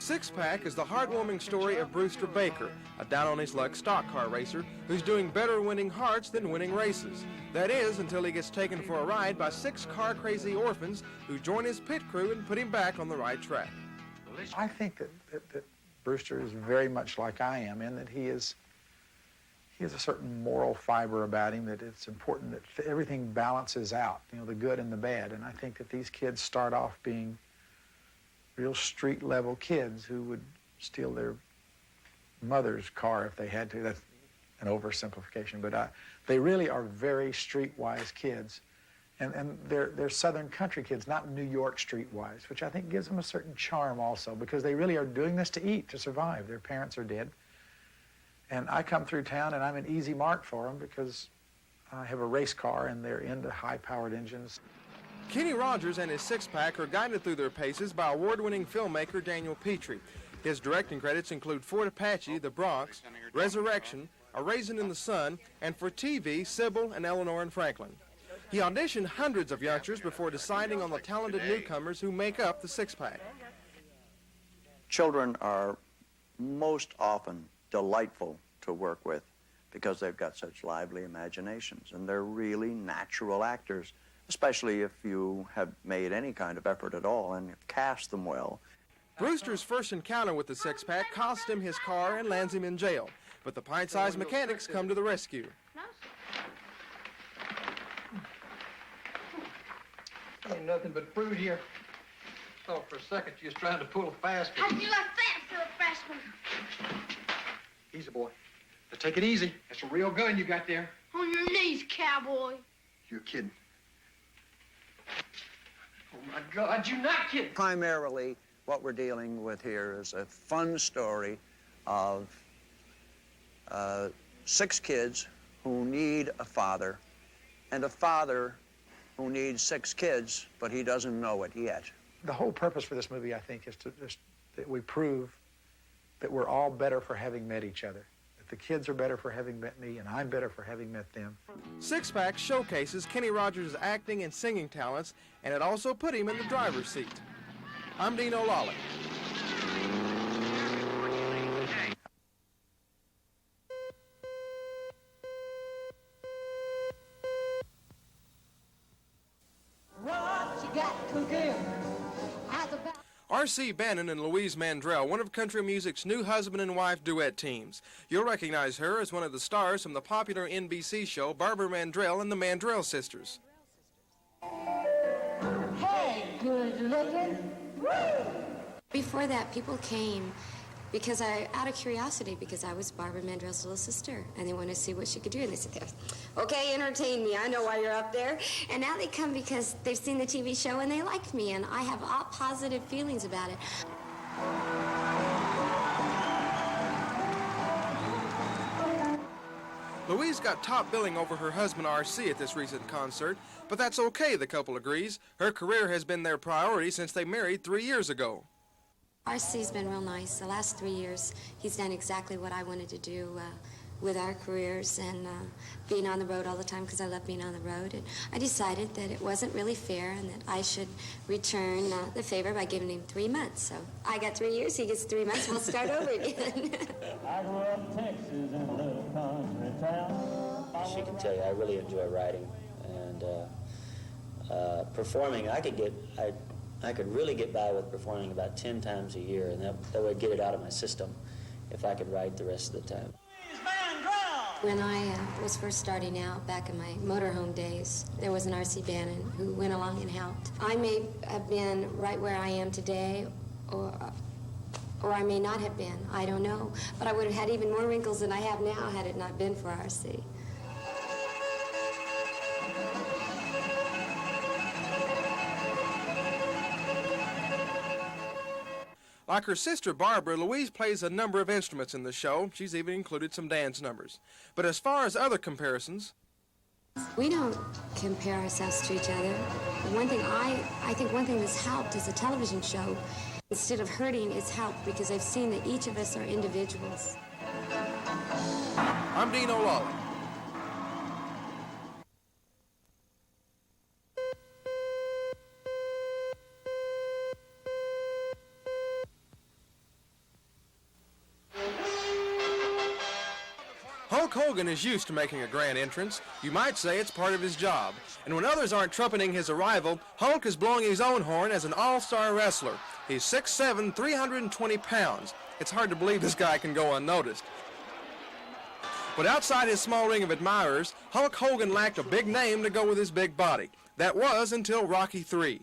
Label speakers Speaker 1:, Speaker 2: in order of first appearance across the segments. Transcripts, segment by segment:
Speaker 1: Six Pack is the heartwarming story of Brewster Baker, a down-on-his-luck stock car racer who's doing better winning hearts than winning races. That is, until he gets taken for a ride by six car-crazy orphans who join his pit crew and put him back on the right track.
Speaker 2: I think that Brewster is very much like I am in that he has a certain moral fiber about him, that it's important that everything balances out, you know, the good and the bad. And I think that these kids start off being real street-level kids who would steal their mother's car if they had to. That's an oversimplification, but they really are very streetwise kids. And they're Southern country kids, not New York streetwise, which I think gives them a certain charm also, because they really are doing this to eat, to survive. Their parents are dead. And I come through town and I'm an easy mark for them because I have a race car and they're into high-powered engines.
Speaker 1: Kenny Rogers and his six-pack are guided through their paces by award-winning filmmaker Daniel Petrie. His directing credits include Fort Apache, The Bronx, Resurrection, A Raisin in the Sun, and for TV, Sybil and Eleanor and Franklin. He auditioned hundreds of youngsters before deciding on the talented newcomers who make up the six-pack.
Speaker 3: Children are most often delightful to work with because they've got such lively imaginations, and they're really natural actors, especially if you have made any kind of effort at all and have cast them well.
Speaker 1: Brewster's first encounter with the six-pack cost him his car and lands him in jail, but the pint-sized mechanics come to the rescue.
Speaker 4: Ain't nothing but fruit here. Thought for a second you was trying to pull a fast one.
Speaker 5: How'd you like that for a freshman?
Speaker 4: Easy, boy. Now take it easy. That's a real gun you got there.
Speaker 5: On your knees, cowboy.
Speaker 4: You're kidding. Oh, my God, you're not kidding.
Speaker 3: Primarily, what we're dealing with here is a fun story of six kids who need a father, and a father who needs six kids, but he doesn't know it yet.
Speaker 2: The whole purpose for this movie, I think, is that we prove that we're all better for having met each other. That the kids are better for having met me, and I'm better for having met them.
Speaker 1: Six Pack showcases Kenny Rogers' acting and singing talents, and it also put him in the driver's seat. I'm Dean O'Lally. R.C. Bannon and Louise Mandrell, one of country music's new husband and wife duet teams. You'll recognize her as one of the stars from the popular NBC show Barbara Mandrell and the Mandrell Sisters.
Speaker 6: Hey, good looking. Woo!
Speaker 7: Before that, people came because out of curiosity, because I was Barbara Mandrell's little sister, and they wanted to see what she could do. And they said, okay, entertain me. I know why you're up there. And now they come because they've seen the TV show and they like me, and I have all positive feelings about it.
Speaker 1: Louise got top billing over her husband R.C. at this recent concert, but that's okay, the couple agrees. Her career has been their priority since they married 3 years ago.
Speaker 7: R.C.'s been real nice. The last 3 years, he's done exactly what I wanted to do with our careers and being on the road all the time, because I love being on the road. And I decided that it wasn't really fair and that I should return the favor by giving him 3 months. So I got 3 years, he gets 3 months, we'll start over again.
Speaker 8: I grew up in Texas in a little country town.
Speaker 9: She can tell you I really enjoy writing and performing. I could really get by with performing about 10 times a year, and that would get it out of my system if I could write the rest of the time.
Speaker 7: When I was first starting out back in my motorhome days, there was an R.C. Bannon who went along and helped. I may have been right where I am today, or I may not have been. I don't know. But I would have had even more wrinkles than I have now had it not been for R.C.
Speaker 1: Like her sister Barbara, Louise plays a number of instruments in the show. She's even included some dance numbers. But as far as other comparisons,
Speaker 7: we don't compare ourselves to each other. One thing I think one thing that's helped is a television show. Instead of hurting, it's helped because I've seen that each of us are individuals.
Speaker 1: I'm Dean O'Lally. Hulk Hogan is used to making a grand entrance. You might say it's part of his job. And when others aren't trumpeting his arrival, Hulk is blowing his own horn as an all-star wrestler. He's 6'7", 320 pounds. It's hard to believe this guy can go unnoticed. But outside his small ring of admirers, Hulk Hogan lacked a big name to go with his big body. That was until Rocky III.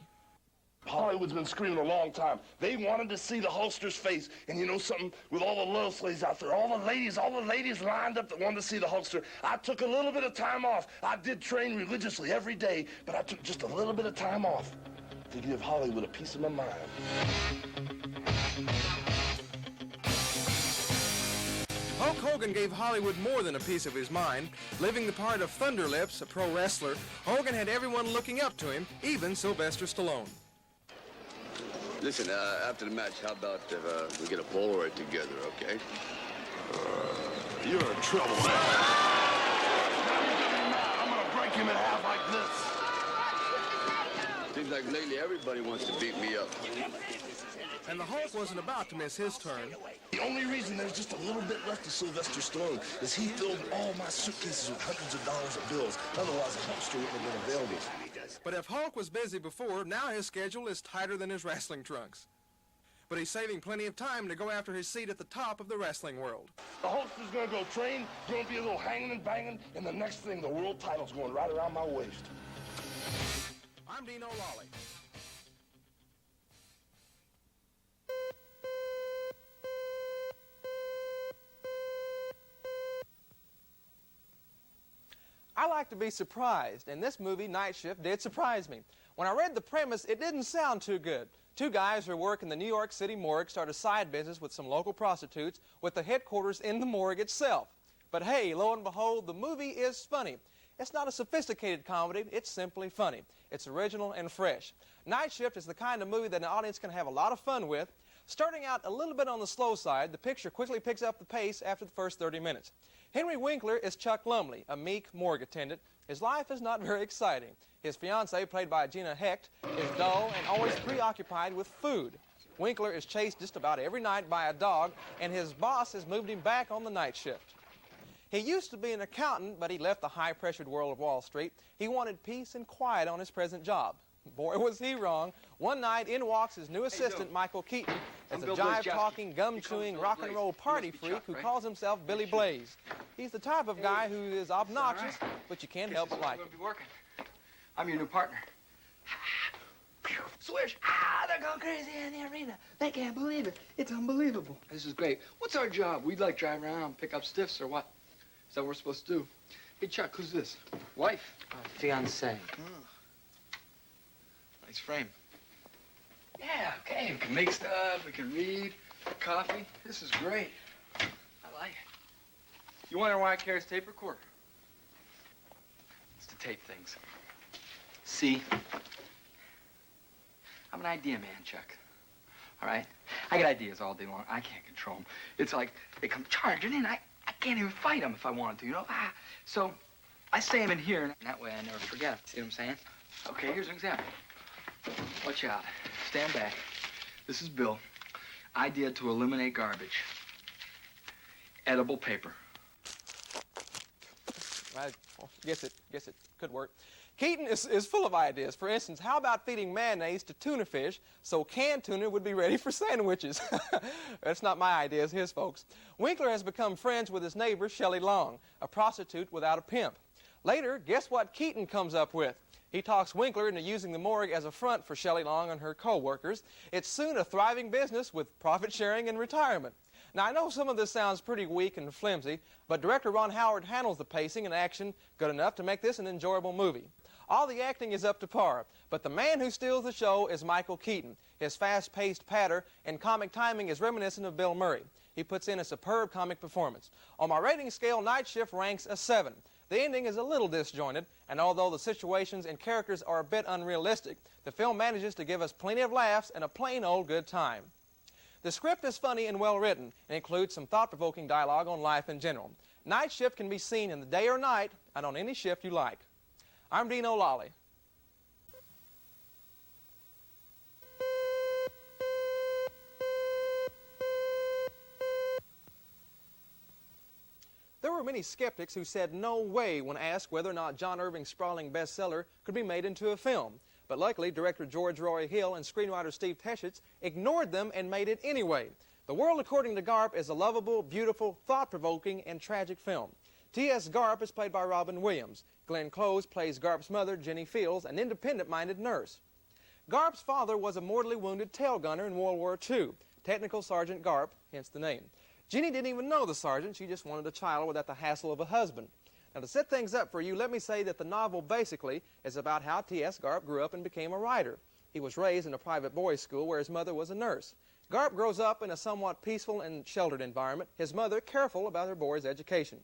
Speaker 10: Hollywood's been screaming a long time. They wanted to see the Hulkster's face. And you know something? With all the love slaves out there, all the ladies lined up that wanted to see the Hulkster. I took a little bit of time off. I did train religiously every day, but I took just a little bit of time off to give Hollywood a piece of my mind.
Speaker 1: Hulk Hogan gave Hollywood more than a piece of his mind. Living the part of Thunder Lips, a pro wrestler, Hogan had everyone looking up to him, even Sylvester Stallone.
Speaker 11: Listen, after the match, how about if we get a Polaroid together, okay?
Speaker 10: You're in trouble, man. I'm gonna break him in half like this.
Speaker 11: Seems like lately everybody wants to beat me up.
Speaker 1: And the Hulk wasn't about to miss his turn.
Speaker 10: The only reason there's just a little bit left of Sylvester Stallone is he filled all my suitcases with hundreds of dollars of bills. Otherwise, the Hulkster wouldn't have been available.
Speaker 1: But if Hulk was busy before, now his schedule is tighter than his wrestling trunks. But he's saving plenty of time to go after his seat at the top of the wrestling world.
Speaker 10: The Hulkster's gonna go train, gonna be a little hanging and banging, and the next thing, the world title's going right around my waist.
Speaker 1: I'm Dino Lawley. I like to be surprised, and this movie, Night Shift, did surprise me. When I read the premise, it didn't sound too good. Two guys who work in the New York City morgue start a side business with some local prostitutes with the headquarters in the morgue itself. But hey, lo and behold, the movie is funny. It's not a sophisticated comedy, it's simply funny. It's original and fresh. Night Shift is the kind of movie that an audience can have a lot of fun with. Starting out a little bit on the slow side, the picture quickly picks up the pace after the first 30 minutes. Henry Winkler is Chuck Lumley, a meek morgue attendant. His life is not very exciting. His fiancée, played by Gina Hecht, is dull and always preoccupied with food. Winkler is chased just about every night by a dog, and his boss has moved him back on the night shift. He used to be an accountant, but he left the high-pressured world of Wall Street. He wanted peace and quiet on his present job. Boy, was he wrong. One night, in walks his new assistant, Michael Keaton, as a jive-talking, gum-chewing, rock-and-roll party freak who calls himself Billy Blaze. He's the type of guy who is obnoxious, but you can't help but like him.
Speaker 4: I'm your new partner.
Speaker 12: Swish! They're going crazy in the arena. They can't believe it. It's unbelievable.
Speaker 4: This is great. What's our job? We'd like drive around and pick up stiffs or what? Is that what we're supposed to do? Hey, Chuck, who's this? Wife?
Speaker 12: Fiancé.
Speaker 4: Nice frame. Yeah, okay. We can make stuff. We can read. Coffee. This is great. I like it. You wonder why I carry this tape recorder? It's to tape things. See? I'm an idea man, Chuck. All right? I get ideas all day long. I can't control them. It's like they come charging in. I can't even fight them if I wanted to, you know? So I say them in here, and that way I never forget. See what I'm saying? Okay, here's an example. Watch out. Stand back. This is Bill. Idea to eliminate garbage. Edible paper.
Speaker 1: I guess it could work. Keaton is full of ideas. For instance, how about feeding mayonnaise to tuna fish so canned tuna would be ready for sandwiches? That's not my idea, it's his folks. Winkler has become friends with his neighbor, Shelley Long, a prostitute without a pimp. Later, guess what Keaton comes up with? He talks Winkler into using the morgue as a front for Shelley Long and her co-workers. It's soon a thriving business with profit sharing and retirement. Now, I know some of this sounds pretty weak and flimsy, but director Ron Howard handles the pacing and action good enough to make this an enjoyable movie. All the acting is up to par, but the man who steals the show is Michael Keaton. His fast-paced patter and comic timing is reminiscent of Bill Murray. He puts in a superb comic performance. On my rating scale, Night Shift ranks a 7. The ending is a little disjointed, and although the situations and characters are a bit unrealistic, the film manages to give us plenty of laughs and a plain old good time. The script is funny and well written and includes some thought-provoking dialogue on life in general. Night Shift can be seen in the day or night and on any shift you like. I'm Dino Lawley. There were many skeptics who said no way when asked whether or not John Irving's sprawling bestseller could be made into a film. But luckily, director George Roy Hill and screenwriter Steve Teschitz ignored them and made it anyway. The World According to Garp is a lovable, beautiful, thought-provoking, and tragic film. T.S. Garp is played by Robin Williams. Glenn Close plays Garp's mother, Jenny Fields, an independent-minded nurse. Garp's father was a mortally wounded tail gunner in World War II, Technical Sergeant Garp, hence the name. Jenny didn't even know the sergeant. She just wanted a child without the hassle of a husband. Now, to set things up for you, let me say that the novel basically is about how T.S. Garp grew up and became a writer. He was raised in a private boys' school where his mother was a nurse. Garp grows up in a somewhat peaceful and sheltered environment, his mother careful about her boy's education.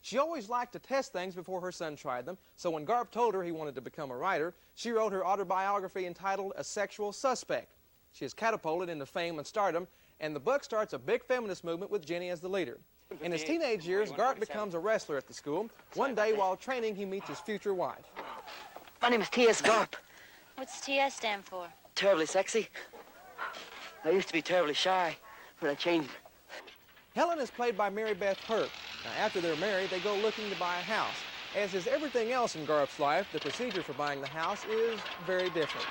Speaker 1: She always liked to test things before her son tried them, so when Garp told her he wanted to become a writer, she wrote her autobiography entitled A Sexual Suspect. She is catapulted into fame and stardom, and the book starts a big feminist movement with Jenny as the leader. In his teenage years, Garp becomes a wrestler at the school. One day, while training, he meets his future wife.
Speaker 13: My name is T.S. Garp.
Speaker 6: What's TS stand for?
Speaker 13: Terribly sexy. I used to be terribly shy, but I changed.
Speaker 1: Helen is played by Mary Beth Hurt. Now, after they're married, they go looking to buy a house. As is everything else in Garp's life, the procedure for buying the house is very different.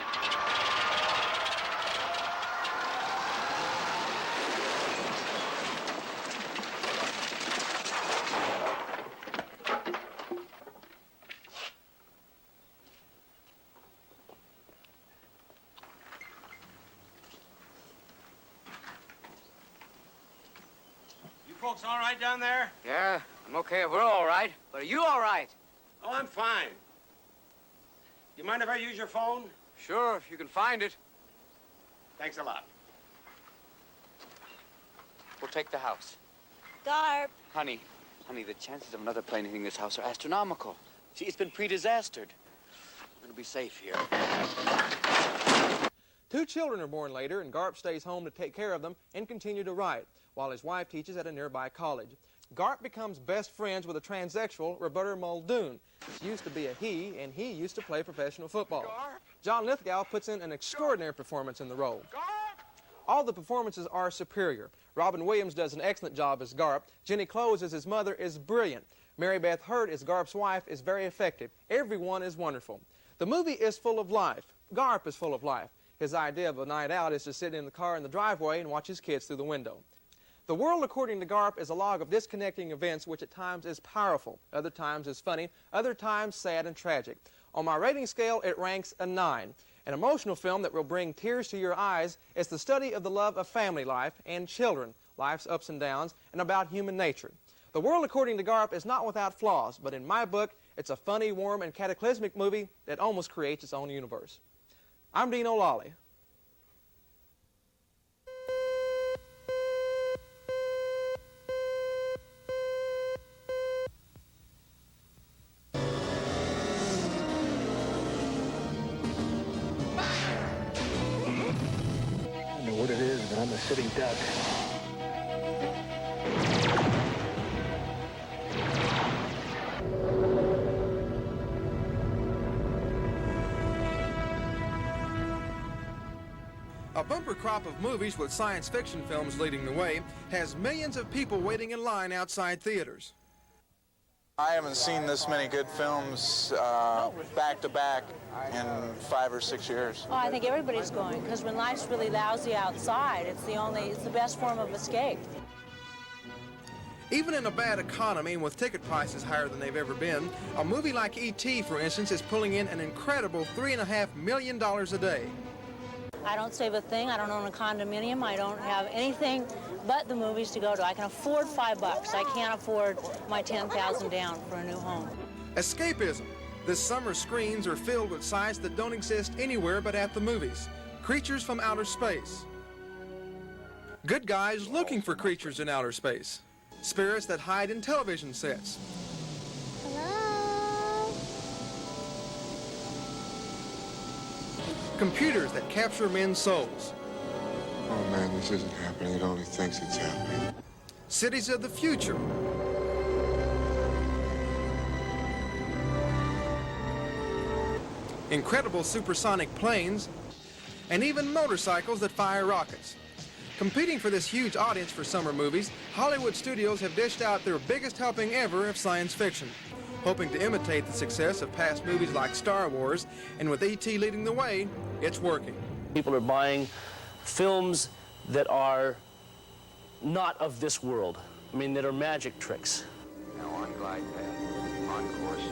Speaker 14: Folks all right down there?
Speaker 15: Yeah, I'm okay if we're all right. But are you all right?
Speaker 14: Oh, I'm fine. You mind if I use your phone?
Speaker 15: Sure, if you can find it.
Speaker 14: Thanks a lot.
Speaker 15: We'll take the house.
Speaker 6: Garp.
Speaker 15: Honey, the chances of another plane hitting this house are astronomical. See, it's been pre-disastered. We're gonna be safe here.
Speaker 1: 2 children are born later, and Garp stays home to take care of them and continue to write, while his wife teaches at a nearby college. Garp becomes best friends with a transsexual, Roberta Muldoon. She used to be a he, and he used to play professional football. John Lithgow puts in an extraordinary performance in the role. All the performances are superior. Robin Williams does an excellent job as Garp. Jenny Close as his mother is brilliant. Mary Beth Hurt as Garp's wife is very effective. Everyone is wonderful. The movie is full of life. Garp is full of life. His idea of a night out is to sit in the car in the driveway and watch his kids through the window. The World According to Garp is a log of disconnecting events which at times is powerful, other times is funny, other times sad and tragic. On my rating scale, it ranks a 9. An emotional film that will bring tears to your eyes is the study of the love of family life and children, life's ups and downs, and about human nature. The World According to Garp is not without flaws, but in my book, it's a funny, warm, and cataclysmic movie that almost creates its own universe. I'm Dean O'Lally.
Speaker 16: I don't know what it is, but I'm a sitting duck.
Speaker 1: A bumper crop of movies with science fiction films leading the way has millions of people waiting in line outside theaters.
Speaker 17: I haven't seen this many good films back to back in 5 or 6 years.
Speaker 18: Oh, I think everybody's going, because when life's really lousy outside, it's the best form of escape.
Speaker 1: Even in a bad economy and with ticket prices higher than they've ever been, a movie like E.T., for instance, is pulling in an incredible $3.5 million a day.
Speaker 18: I don't save a thing. I don't own a condominium. I don't have anything but the movies to go to. I can afford $5. I can't afford my $10,000 down for a new home.
Speaker 1: Escapism. This summer screens are filled with sights that don't exist anywhere but at the movies. Creatures from outer space. Good guys looking for creatures in outer space. Spirits that hide in television sets. Computers that capture men's souls.
Speaker 19: Oh man, this isn't happening. It only thinks it's happening.
Speaker 1: Cities of the future. Incredible supersonic planes, and even motorcycles that fire rockets. Competing for this huge audience for summer movies, Hollywood studios have dished out their biggest helping ever of science fiction. Hoping to imitate the success of past movies like Star Wars, and with E.T. leading the way, it's working.
Speaker 20: People are buying films that are not of this world. I mean, that are magic tricks.
Speaker 15: Now on glide path, on course.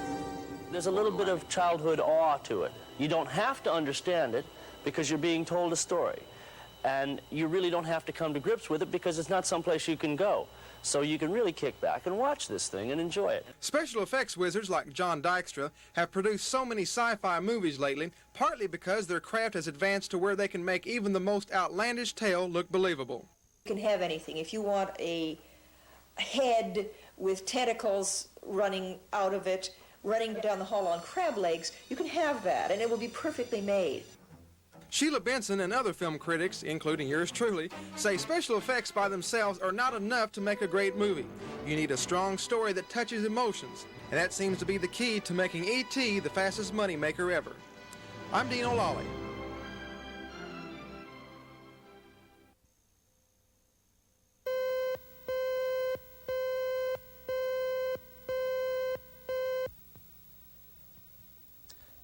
Speaker 20: There's a little bit of childhood awe to it. You don't have to understand it because you're being told a story. And you really don't have to come to grips with it because it's not someplace you can go. So you can really kick back and watch this thing and enjoy it.
Speaker 1: Special effects wizards like John Dykstra have produced so many sci-fi movies lately, partly because their craft has advanced to where they can make even the most outlandish tale look believable.
Speaker 21: You can have anything. If you want a head with tentacles running out of it, running down the hall on crab legs, you can have that, and it will be perfectly made.
Speaker 1: Sheila Benson and other film critics, including yours truly, say special effects by themselves are not enough to make a great movie. You need a strong story that touches emotions, and that seems to be the key to making E.T. the fastest money maker ever. I'm Dean O'Lally.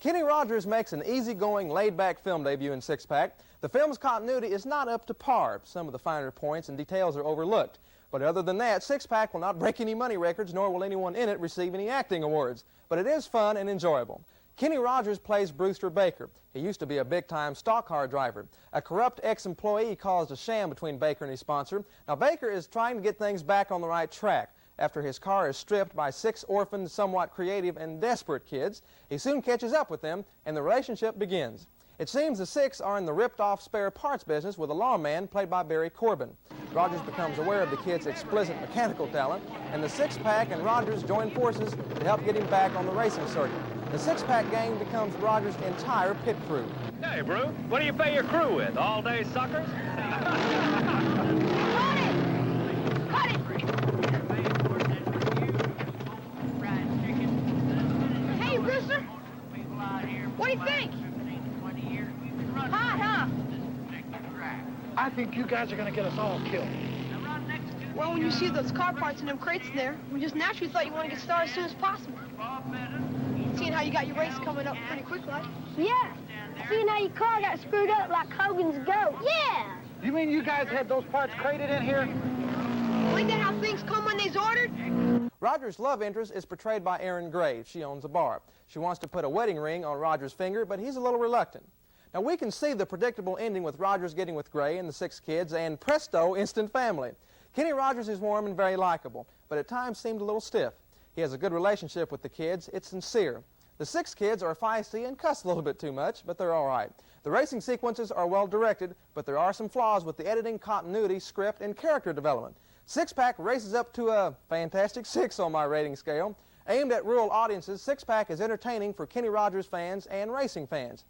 Speaker 1: Kenny Rogers makes an easygoing, laid-back film debut in Six Pack. The film's continuity is not up to par. Some of the finer points and details are overlooked. But other than that, Six Pack will not break any money records, nor will anyone in it receive any acting awards. But it is fun and enjoyable. Kenny Rogers plays Brewster Baker. He used to be a big-time stock car driver. A corrupt ex-employee caused a sham between Baker and his sponsor. Now, Baker is trying to get things back on the right track. After his car is stripped by 6 orphaned, somewhat creative and desperate kids, he soon catches up with them, and the relationship begins. It seems the 6 are in the ripped-off spare parts business with a lawman played by Barry Corbin. Rogers becomes aware of the kids' explicit mechanical talent, and the Six Pack and Rogers join forces to help get him back on the racing circuit. The Six Pack gang becomes Rogers' entire pit crew.
Speaker 22: Hey, Brew, what do you pay your crew with? All-day suckers?
Speaker 5: Cut it! Hey, Brewster! What do you think? Hot, huh?
Speaker 16: I think you guys are going to get us all killed.
Speaker 5: Well, when you see those car parts in them crates in there, we just naturally thought you wanted to get started as soon as possible. Seeing how you got your race coming up pretty quick, like.
Speaker 23: Yeah. Seeing how your car got screwed up like Hogan's goat.
Speaker 5: Yeah!
Speaker 16: You mean you guys had those parts crated in here?
Speaker 5: Well, ain't that how things come when they's ordered?
Speaker 1: Rogers' love interest is portrayed by Erin Graves. She owns a bar. She wants to put a wedding ring on Rogers' finger, but he's a little reluctant. Now, we can see the predictable ending with Rogers getting with Gray and the 6 kids, and presto, instant family. Kenny Rogers is warm and very likable, but at times seemed a little stiff. He has a good relationship with the kids. It's sincere. The 6 kids are feisty and cuss a little bit too much, but they're all right. The racing sequences are well directed, but there are some flaws with the editing, continuity, script, and character development. Six Pack races up to a fantastic 6 on my rating scale. Aimed at rural audiences, Six Pack is entertaining for Kenny Rogers fans and racing fans.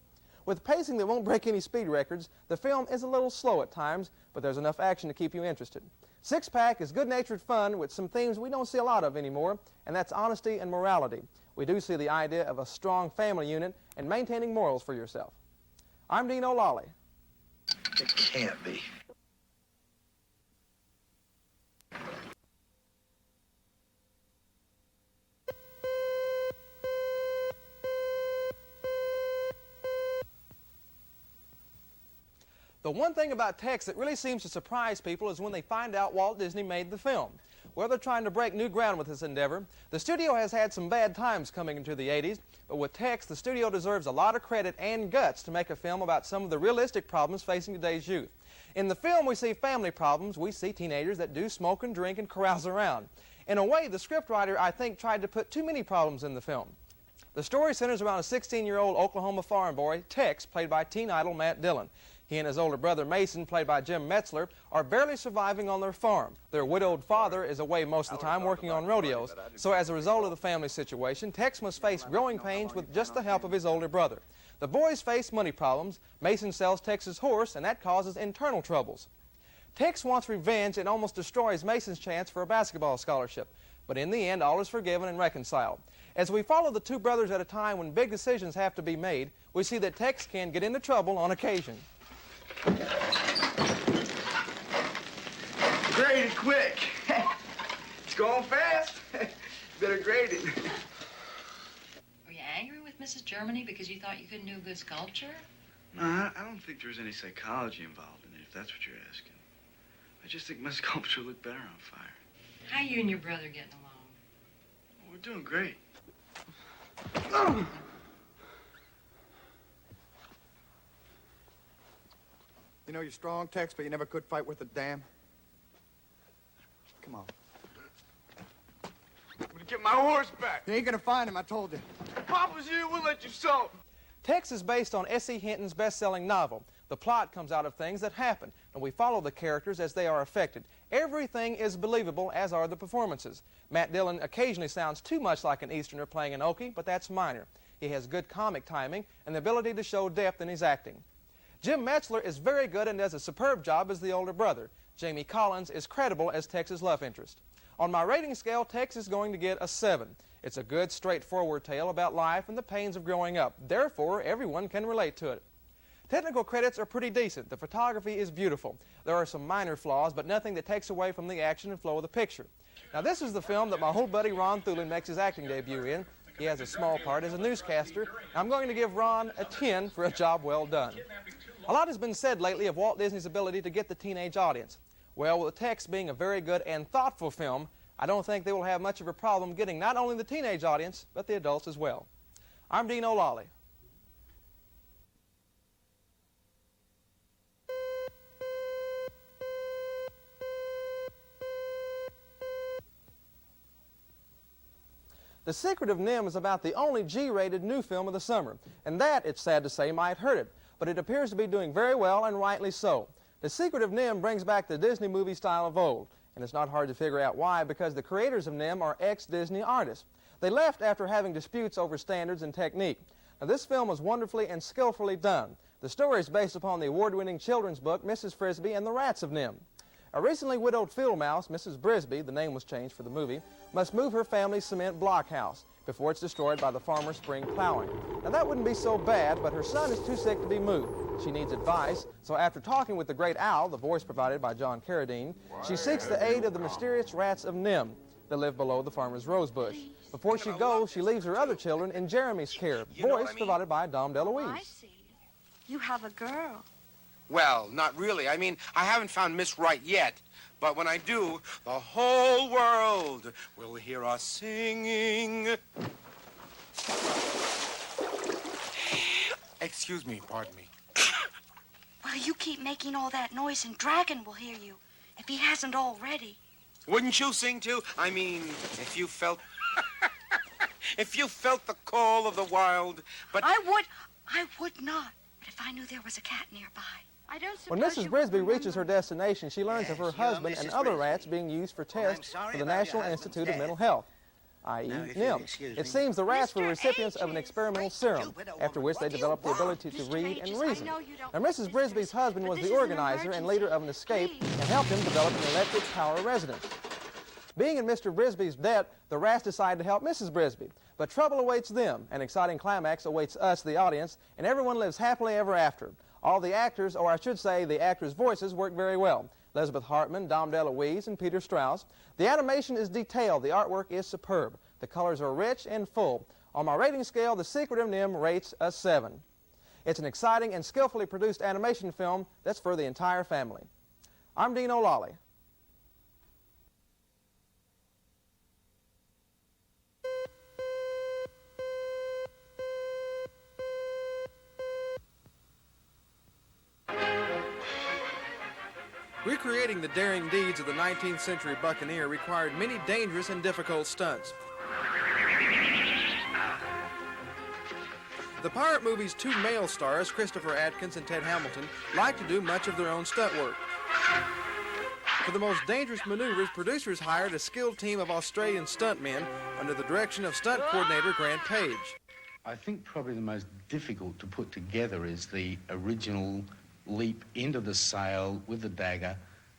Speaker 1: With pacing that won't break any speed records, the film is a little slow at times, but there's enough action to keep you interested. Six Pack is good-natured fun with some themes we don't see a lot of anymore, and that's honesty and morality. We do see the idea of a strong family unit and maintaining morals for yourself. I'm Dean O'Lally.
Speaker 2: It can't be.
Speaker 1: The one thing about Tex that really seems to surprise people is when they find out Walt Disney made the film. Well, they're trying to break new ground with this endeavor. The studio has had some bad times coming into the 80s, but with Tex, the studio deserves a lot of credit and guts to make a film about some of the realistic problems facing today's youth. In the film, we see family problems. We see teenagers that do smoke and drink and carouse around. In a way, the scriptwriter, I think, tried to put too many problems in the film. The story centers around a 16-year-old Oklahoma farm boy, Tex, played by teen idol Matt Dillon. He and his older brother, Mason, played by Jim Metzler, are barely surviving on their farm. Their widowed father is away most of the time working on rodeos, so as a result of the family situation, Tex must face growing pains with just the help of his older brother. The boys face money problems. Mason sells Tex's horse, and that causes internal troubles. Tex wants revenge and almost destroys Mason's chance for a basketball scholarship. But in the end, all is forgiven and reconciled. As we follow the two brothers at a time when big decisions have to be made, we see that Tex can get into trouble on occasion.
Speaker 4: Grade it quick. It's going fast. Better grade it.
Speaker 3: Were you angry with Mrs. Germany because you thought you couldn't do good sculpture?
Speaker 8: No, I don't think there was any psychology involved in it, if that's what you're asking. I just think my sculpture looked better on fire.
Speaker 3: How you and your brother getting along?
Speaker 8: Well, we're doing great.
Speaker 9: You know you're strong, Tex, but you never could fight with a dam. Come on.
Speaker 8: I'm gonna get my horse back.
Speaker 9: You ain't gonna find him, I told you.
Speaker 8: Papa's here, we'll let you sew.
Speaker 1: Tex is based on S.E. Hinton's best-selling novel. The plot comes out of things that happen, and we follow the characters as they are affected. Everything is believable, as are the performances. Matt Dillon occasionally sounds too much like an Easterner playing an Okie, but that's minor. He has good comic timing and the ability to show depth in his acting. Jim Metzler is very good and does a superb job as the older brother. Jamie Collins is credible as Tex's love interest. On my rating scale, Tex is going to get a 7. It's a good, straightforward tale about life and the pains of growing up. Therefore, everyone can relate to it. Technical credits are pretty decent. The photography is beautiful. There are some minor flaws, but nothing that takes away from the action and flow of the picture. Now, this is the film that my old buddy Ron Thulin makes his acting debut in. He has a small part as a newscaster. I'm going to give Ron a 10 for a job well done. A lot has been said lately of Walt Disney's ability to get the teenage audience. Well, with Tex being a very good and thoughtful film, I don't think they will have much of a problem getting not only the teenage audience, but the adults as well. I'm Dean O'Lally. The Secret of Nimh is about the only G-rated new film of the summer, and that, it's sad to say, might hurt it, but it appears to be doing very well, and rightly so. The Secret of Nimh brings back the Disney movie style of old, and it's not hard to figure out why, because the creators of Nimh are ex-Disney artists. They left after having disputes over standards and technique. Now, this film was wonderfully and skillfully done. The story is based upon the award-winning children's book, Mrs. Frisbee and the Rats of Nimh. A recently widowed field mouse, Mrs. Brisby, the name was changed for the movie, must move her family's cement block house before it's destroyed by the farmer's spring plowing. Now, that wouldn't be so bad, but her son is too sick to be moved. She needs advice, so after talking with the great owl, the voice provided by John Carradine, she seeks the aid of the mysterious rats of Nimh that live below the farmer's rose bush. Before she goes, she leaves her other children in Jeremy's care, voice provided by Dom DeLuise.
Speaker 24: I see. You have a girl.
Speaker 14: Well, not really. I mean, I haven't found Miss Right yet. But when I do, the whole world will hear us singing. Excuse me, pardon me.
Speaker 24: Well, you keep making all that noise and Dragon will hear you, if he hasn't already.
Speaker 14: Wouldn't you sing too? I mean, if you felt... if you felt the call of the wild, but...
Speaker 24: I would not. But if I knew there was a cat nearby. I don't
Speaker 1: When Mrs. Brisby reaches her destination, she learns of her husband and other rats being used for tests for the National Institute of Mental Health, i.e. Nimh. It seems the rats were recipients of an experimental serum, after which they developed the ability to read and reason. Now, Mrs. Brisby's husband was the organizer and leader of an escape and helped him develop an electric power residence. Being in Mr. Brisby's debt, the rats decide to help Mrs. Brisby. But trouble awaits them, an exciting climax awaits us, the audience, and everyone lives happily ever after. All the actors, or I should say the actors' voices, work very well. Elizabeth Hartman, Dom DeLuise, and Peter Strauss. The animation is detailed. The artwork is superb. The colors are rich and full. On my rating scale, The Secret of Nimh rates a 7. It's an exciting and skillfully produced animation film that's for the entire family. I'm Dean O'Lally. Recreating the daring deeds of the 19th century buccaneer required many dangerous and difficult stunts. The pirate movie's two male stars, Christopher Atkins and Ted Hamilton, like to do much of their own stunt work. For the most dangerous maneuvers, producers hired a skilled team of Australian stuntmen under the direction of stunt coordinator Grant Page.
Speaker 25: I think probably the most difficult to put together is the original leap into the sail with the dagger,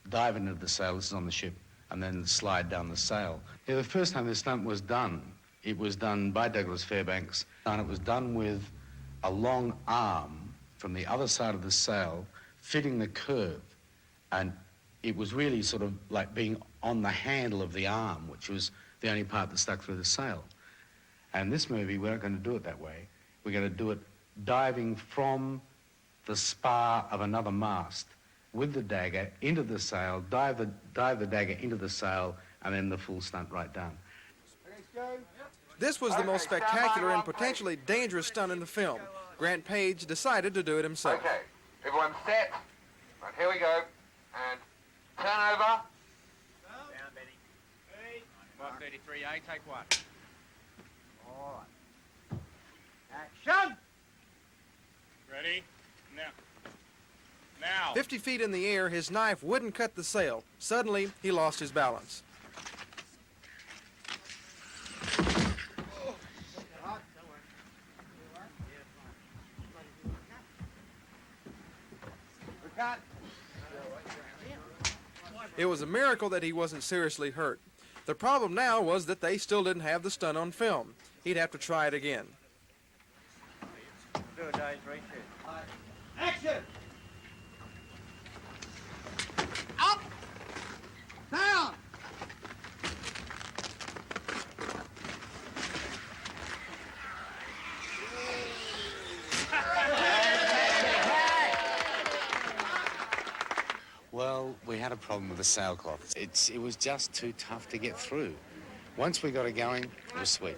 Speaker 25: dive into the sail, this is on the ship, and then slide down the sail. Yeah, the first time this stunt was done, it was done by Douglas Fairbanks, and it was done with a long arm from the other side of the sail, fitting the curve. And it was really sort of like being on the handle of the arm, which was the only part that stuck through the sail. And this movie, we're not going to do it that way. We're going to do it diving from the spar of another mast with the dagger into the sail, dive the dagger into the sail, and then the full stunt right down.
Speaker 1: This was the most spectacular and potentially dangerous stunt in the film. Grant Page decided to do it himself.
Speaker 7: Okay, everyone set. Right, here we go. And turn over.
Speaker 22: Down, Benny. 133A, take one.
Speaker 16: All right. Action!
Speaker 22: Ready? Now.
Speaker 1: 50 feet in the air, his knife wouldn't cut the sail. Suddenly, he lost his balance. It was a miracle that he wasn't seriously hurt. The problem now was that they still didn't have the stunt on film. He'd have to try it again.
Speaker 16: Do it, guys, right here. Action! Up! Down!
Speaker 25: Well, we had a problem with the sailcloth. It was just too tough to get through. Once we got it going, it was sweet.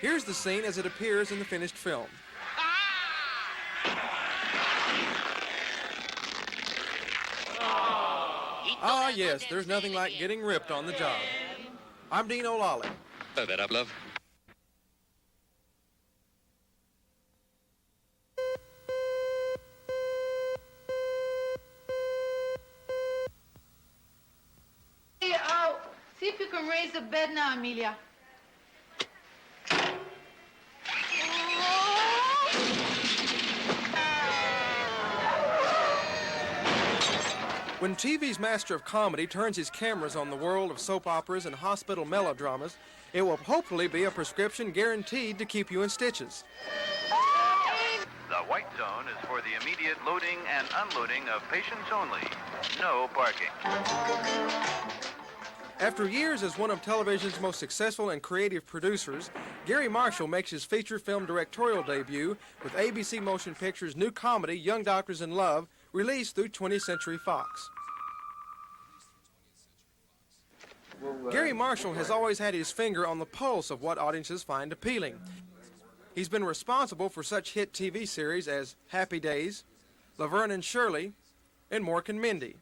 Speaker 1: Here's the scene as it appears in the finished film. Ah, yes, there's nothing like getting ripped on the job. I'm Dean O'Lally.
Speaker 10: Blow that up, love.
Speaker 11: Hey, see if you can raise the bed now, Amelia.
Speaker 1: When TV's master of comedy turns his cameras on the world of soap operas and hospital melodramas, it will hopefully be a prescription guaranteed to keep you in stitches.
Speaker 12: The white zone is for the immediate loading and unloading of patients only. No parking.
Speaker 1: After years as one of television's most successful and creative producers, Garry Marshall makes his feature film directorial debut with ABC Motion Pictures' new comedy, Young Doctors in Love, released through 20th Century Fox. Garry Marshall has always had his finger on the pulse of what audiences find appealing. He's been responsible for such hit TV series as Happy Days, Laverne and Shirley, and Mork and Mindy.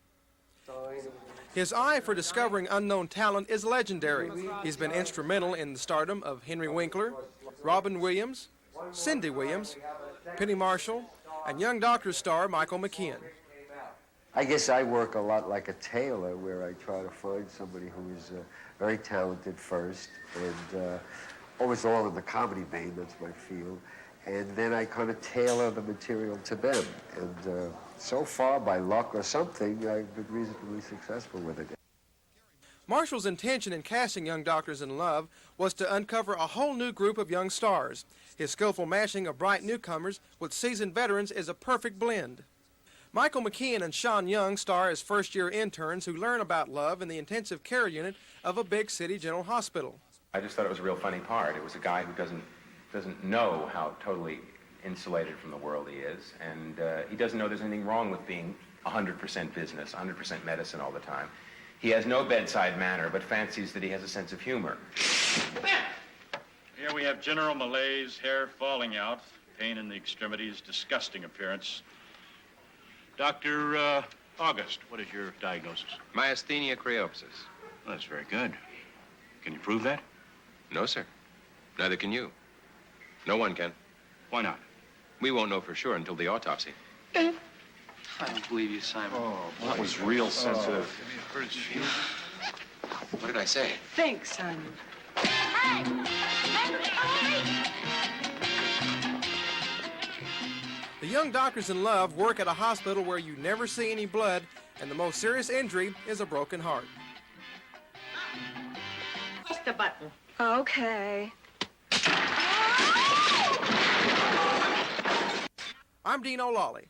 Speaker 1: His eye for discovering unknown talent is legendary. He's been instrumental in the stardom of Henry Winkler, Robin Williams, Cindy Williams, Penny Marshall, and Young Doctors star Michael McKean.
Speaker 13: I guess I work a lot like a tailor, where I try to find somebody who is very talented first, and almost all in the comedy vein, that's my field. And then I kind of tailor the material to them. And so far, by luck or something, I've been reasonably successful with it.
Speaker 1: Marshall's intention in casting Young Doctors in Love was to uncover a whole new group of young stars. His skillful mashing of bright newcomers with seasoned veterans is a perfect blend. Michael McKean and Sean Young star as first-year interns who learn about love in the intensive care unit of a big city general hospital.
Speaker 26: I just thought it was a real funny part. It was a guy who doesn't know how totally insulated from the world he is, and he doesn't know there's anything wrong with being 100% business, 100% medicine all the time. He has no bedside manner, but fancies that he has a sense of humor.
Speaker 22: Here we have general malaise, hair falling out, pain in the extremities, disgusting appearance. Dr. August, what is your diagnosis?
Speaker 10: Myasthenia creopsis.
Speaker 22: Well, that's very good. Can you prove that?
Speaker 10: No, sir. Neither can you. No one can.
Speaker 22: Why not?
Speaker 10: We won't know for sure until the autopsy.
Speaker 4: I don't believe you, Simon.
Speaker 26: Oh, that was real sensitive.
Speaker 10: What did I say?
Speaker 11: Thanks, Simon.
Speaker 1: The Young Doctors in Love work at a hospital where you never see any blood, and the most serious injury is a broken heart.
Speaker 11: Push the button.
Speaker 5: Okay.
Speaker 1: I'm Dean O'Lally.